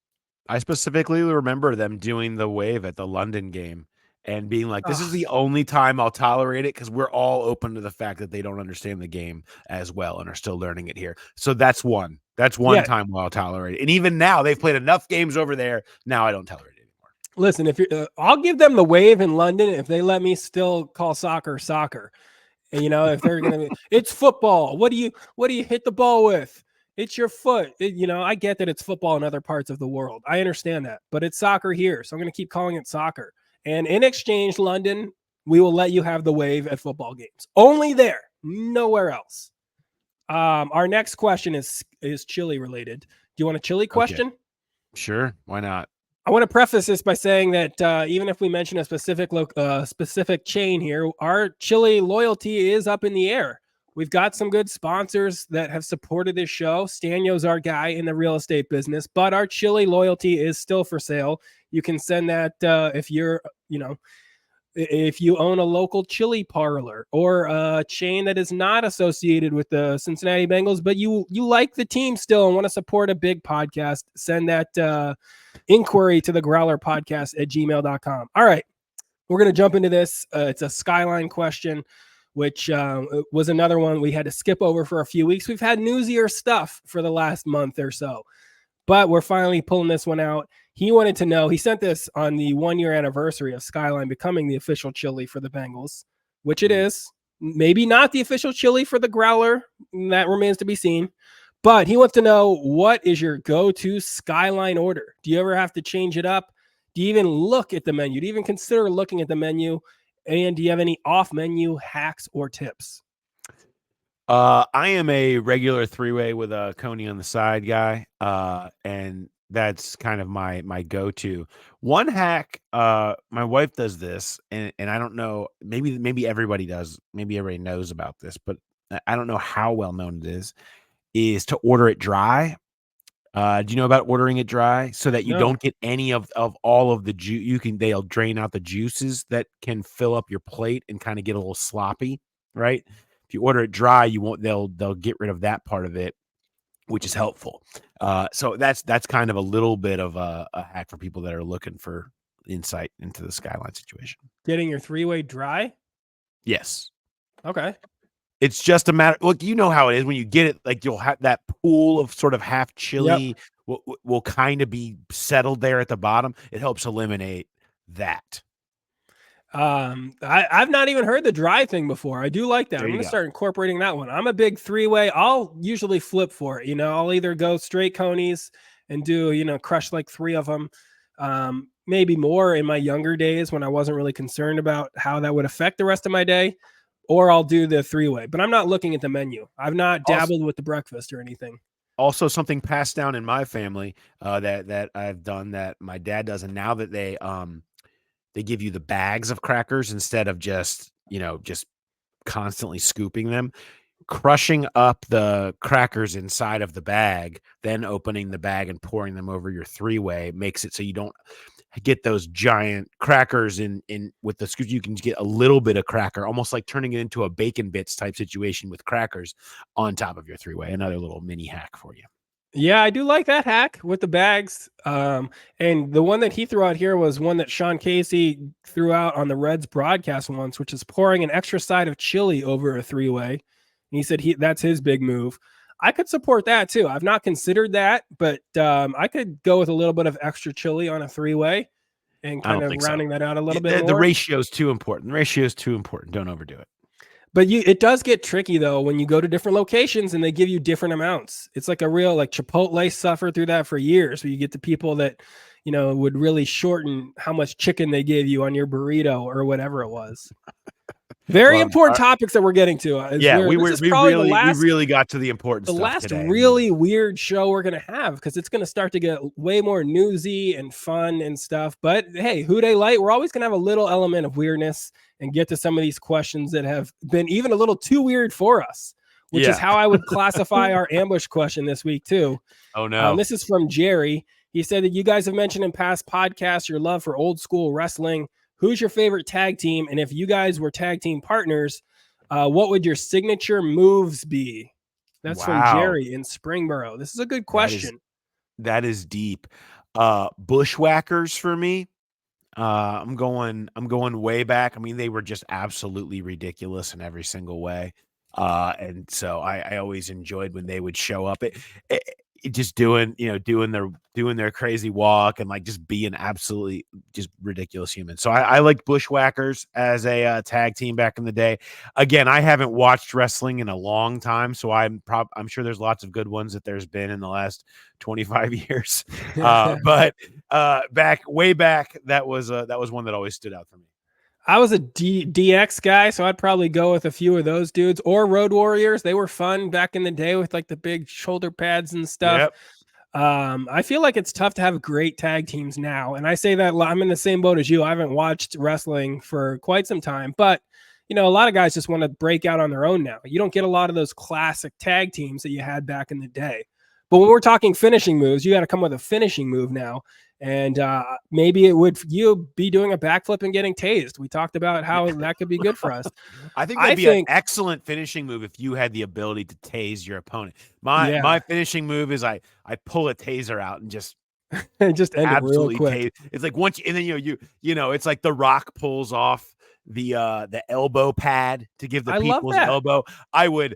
I specifically remember them doing the wave at the London game and being like, this is the only time I'll tolerate it because we're all open to the fact that they don't understand the game as well and are still learning it here. So that's one. That's one time where I'll tolerate it. And even now, they've played enough games over there. Now I don't tolerate it anymore. Listen, if you're, I'll give them the wave in London if they let me still call soccer. And, if they're going to, it's football. What do you hit the ball with? It's your foot. I get that it's football in other parts of the world. I understand that, but it's soccer here. So I'm going to keep calling it soccer. And in exchange, London, we will let you have the wave at football games. Only there, nowhere else. Our next question is chili related. Do you want a chili question? Okay. Sure. Why not? I want to preface this by saying that even if we mention a specific chain here, our chili loyalty is up in the air. We've got some good sponsors that have supported this show. Stanio's our guy in the real estate business, but our chili loyalty is still for sale. You can send that if you're, if you own a local chili parlor or a chain that is not associated with the Cincinnati Bengals, but you like the team still and want to support a big podcast, send that inquiry to the growlerpodcast@gmail.com. All right, we're going to jump into this. It's a Skyline question, which was another one we had to skip over for a few weeks. We've had newsier stuff for the last month or so, but we're finally pulling this one out. He wanted to know, he sent this on the 1-year anniversary of Skyline becoming the official chili for the Bengals, which it is. Maybe not the official chili for the Growler. That remains to be seen. But he wants to know, what is your go-to Skyline order? Do you ever have to change it up? Do you even look at the menu? Do you even consider looking at the menu? And do you have any off-menu hacks or tips? I am a regular 3-way with a coney on the side guy. And that's kind of my go-to. One hack, my wife does this, and I don't know, maybe everybody does, maybe everybody knows about this, but I don't know how well known it is to order it dry. Do you know about ordering it dry so that you don't get any of all of the juice? They'll drain out the juices that can fill up your plate and kind of get a little sloppy, right? If you order it dry, you won't. They'll get rid of that part of it, which is helpful. So that's kind of a little bit of a hack for people that are looking for insight into the Skyline situation. Getting your 3-way dry? Yes. Okay. It's just a matter. Look, you know how it is when you get it. Like you'll have that pool of sort of half chili will kind of be settled there at the bottom. It helps eliminate that. I've not even heard the dry thing before. I do like that. I'm going to start incorporating that one. I'm a big 3-way. I'll usually flip for it. I'll either go straight conies and do, crush like 3 of them. Maybe more in my younger days when I wasn't really concerned about how that would affect the rest of my day, or I'll do the 3-way, but I'm not looking at the menu. I've not dabbled with the breakfast or anything. Also something passed down in my family, that I've done that my dad does. And now that they give you the bags of crackers instead of just constantly scooping them. Crushing up the crackers inside of the bag, then opening the bag and pouring them over your three-way makes it so you don't get those giant crackers in with the scoop. You can get a little bit of cracker, almost like turning it into a bacon bits type situation with crackers on top of your three-way. Another little mini hack for you. Yeah, I do like that hack with the bags. And the one that he threw out here was one that Sean Casey threw out on the Reds broadcast once, which is pouring an extra side of chili over a three-way. And he said that's his big move. I could support that too. I've not considered that, but I could go with a little bit of extra chili on a three-way and kind of rounding that out a little bit more. The ratio is too important. The ratio is too important. Don't overdo it. But it does get tricky though when you go to different locations and they give you different amounts. It's like a real Chipotle suffered through that for years. Where you get the people that would really shorten how much chicken they gave you on your burrito or whatever it was. Very important topics that we're getting to. We really got to the important stuff. The last today. really weird show we're going to have because it's going to start to get way more newsy and fun and stuff. But hey, Who Dey Light, we're always going to have a little element of weirdness and get to some of these questions that have been even a little too weird for us, which is how I would classify our ambush question this week too. Oh no. This is from Jerry. He said that you guys have mentioned in past podcasts your love for old school wrestling. Who's your favorite tag team? And if you guys were tag team partners, what would your signature moves be? That's from Jerry in Springboro. This is a good question. That is deep. Bushwhackers for me. I'm going way back. I mean, they were just absolutely ridiculous in every single way. And so I always enjoyed when they would show up. It just doing their crazy walk and like just being absolutely just ridiculous human. So I liked Bushwhackers as a tag team back in the day. Again, I haven't watched wrestling in a long time, so I'm sure there's lots of good ones that there's been in the last 25 years. But way back, that was one that always stood out for me. I was a DX guy, so I'd probably go with a few of those dudes or Road Warriors. They were fun back in the day with like the big shoulder pads and stuff. Yep. I feel like it's tough to have great tag teams now. And I say that I'm in the same boat as you. I haven't watched wrestling for quite some time, but a lot of guys just want to break out on their own now. You don't get a lot of those classic tag teams that you had back in the day. But when we're talking finishing moves, you got to come with a finishing move now. And maybe you be doing a backflip and getting tased. We talked about how that could be good for us. I think that'd be an excellent finishing move if you had the ability to tase your opponent. My finishing move is I pull a taser out and just end it real quick. It's like once and then it's like The Rock pulls off the elbow pad to give the people's elbow. I would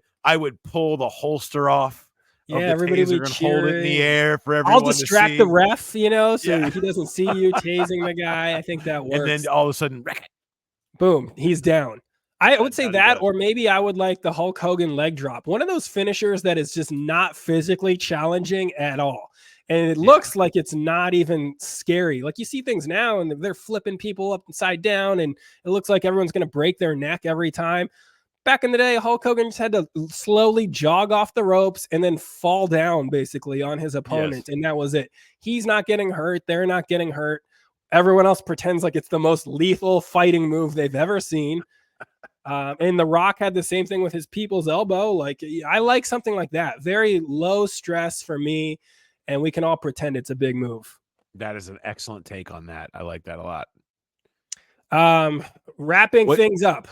pull the holster off. Yeah, everybody would hold it in the air for everyone. I'll distract the ref, so he doesn't see you tasing the guy. I think that works. And then all of a sudden, boom, he's down. I would say that, or maybe I would like the Hulk Hogan leg drop. One of those finishers that is just not physically challenging at all. And it looks like it's not even scary. Like you see things now and they're flipping people upside down and it looks like everyone's going to break their neck every time. Back in the day, Hulk Hogan just had to slowly jog off the ropes and then fall down basically on his opponent. Yes. And that was it. He's not getting hurt. They're not getting hurt. Everyone else pretends like it's the most lethal fighting move they've ever seen. And The Rock had the same thing with his people's elbow. Like I like something like that. Very low stress for me. And we can all pretend it's a big move. That is an excellent take on that. I like that a lot. Wrapping things up.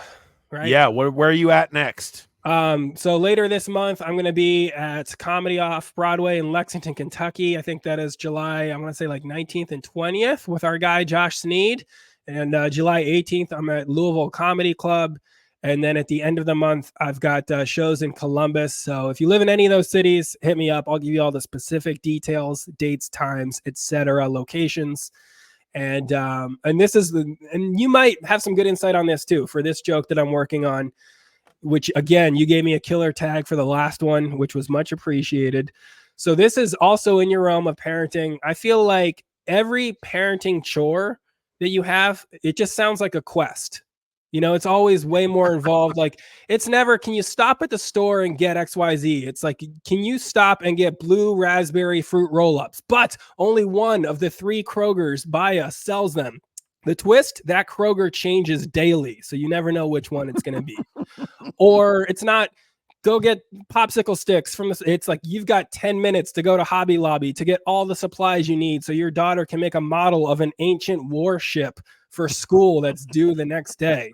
Right? Yeah, where are you at next? So later this month, I'm going to be at Comedy Off Broadway in Lexington, Kentucky. I think that is July, I want to say like 19th and 20th with our guy, Josh Sneed. And July 18th, I'm at Louisville Comedy Club. And then at the end of the month, I've got shows in Columbus. So if you live in any of those cities, hit me up. I'll give you all the specific details, dates, times, etc., locations. And this is and you might have some good insight on this too for this joke that I'm working on, which again, you gave me a killer tag for the last one, which was much appreciated. So this is also in your realm of parenting. I feel like every parenting chore that you have, it just sounds like a quest. It's always way more involved. Like it's never, can you stop at the store and get XYZ? It's like, can you stop and get blue raspberry fruit roll-ups? But only one of the 3 Krogers by us sells them. The twist, that Kroger changes daily, so you never know which one it's going to be. Or it's not, go get popsicle sticks from the, it's like you've got 10 minutes to go to Hobby Lobby to get all the supplies you need so your daughter can make a model of an ancient warship for school that's due the next day.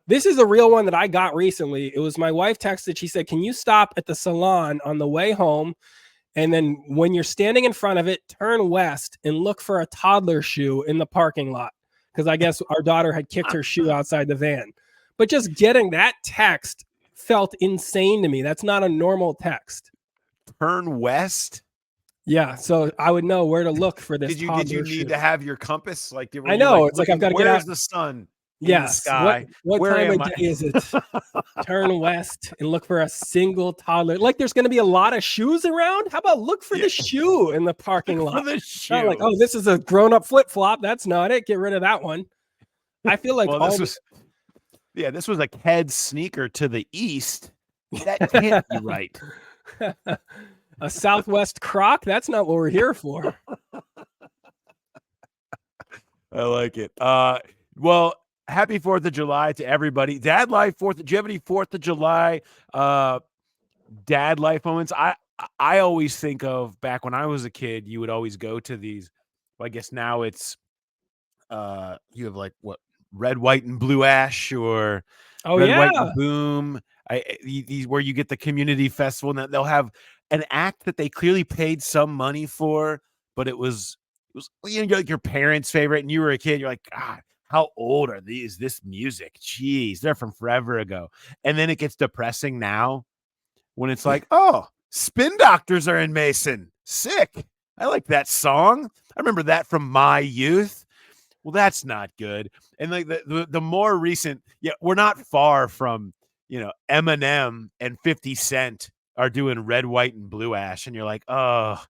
This is a real one that I got recently. It was my wife texted. She said, can you stop at the salon on the way home? And then when you're standing in front of it, turn west and look for a toddler shoe in the parking lot. Because I guess our daughter had kicked her shoe outside the van. But just getting that text felt insane to me. That's not a normal text. Turn west? Yeah, so I would know where to look for this. Did you need to have your compass? Like, I know, it's like I've got to get out. Where's the sun? Yes. Sky. What time of day is it? Turn west and look for a single toddler. Like there's going to be a lot of shoes around. How about look for the shoe in the parking lot? For the shoe. Not like, oh, this is a grown-up flip-flop. That's not it. Get rid of that one. I feel like this was a Ked sneaker to the east. That can't be right. A Southwest Croc. That's not what we're here for. I like it. Well, happy 4th of July to everybody. Dad life 4th. Do you have any 4th of July dad life moments? I always think of back when I was a kid, you would always go to these. Well, I guess now it's you have like what, red, white, and blue ash, or red, white, and boom. These where you get the community festival, and they'll have an act that they clearly paid some money for, but it was like your parents' favorite, and you were a kid. You're like, God, how old are these? This music, jeez, they're from forever ago. And then it gets depressing now when it's like, oh, Spin Doctors are in Mason. Sick. I like that song. I remember that from my youth. Well, that's not good. And like the more recent, we're not far from, Eminem and 50 Cent are doing red, white, and blue ash. And you're like, oh,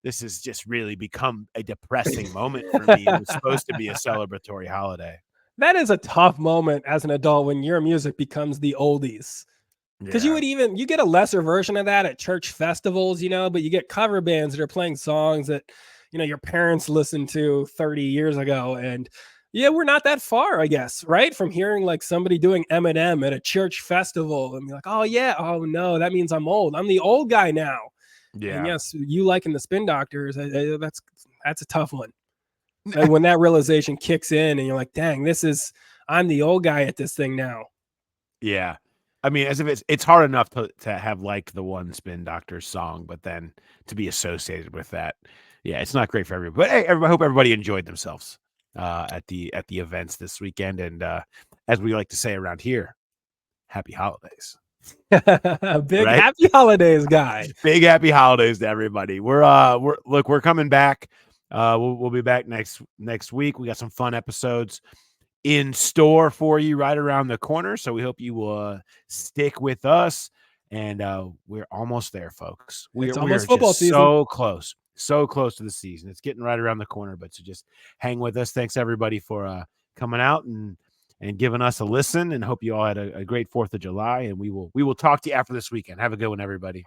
this has just really become a depressing moment for me. It was supposed to be a celebratory holiday. That is a tough moment as an adult when your music becomes the oldies. Because you get a lesser version of that at church festivals, but you get cover bands that are playing songs that, your parents listened to 30 years ago. And we're not that far, I guess, right? From hearing like somebody doing Eminem at a church festival and be like, oh yeah, oh no, that means I'm old. I'm the old guy now. Yeah. And yes, you liking the Spin Doctors, that's a tough one. And when that realization kicks in and you're like, dang, I'm the old guy at this thing now. Yeah. I mean, as if it's hard enough to have like the one Spin Doctors song, but then to be associated with that. Yeah, it's not great for everybody. But hey, I hope everybody enjoyed themselves at the events this weekend. And as we like to say around here, happy holidays. Big happy holidays, guy. Big happy holidays to everybody. We're coming back. We'll be back next week. We got some fun episodes in store for you right around the corner. So we hope you will stick with us. And we're almost there, folks. We're almost football season. So close to the season. It's getting right around the corner, but so just hang with us. Thanks everybody for coming out and giving us a listen, and hope you all had a great 4th of July. And we will talk to you after this weekend. Have a good one, everybody.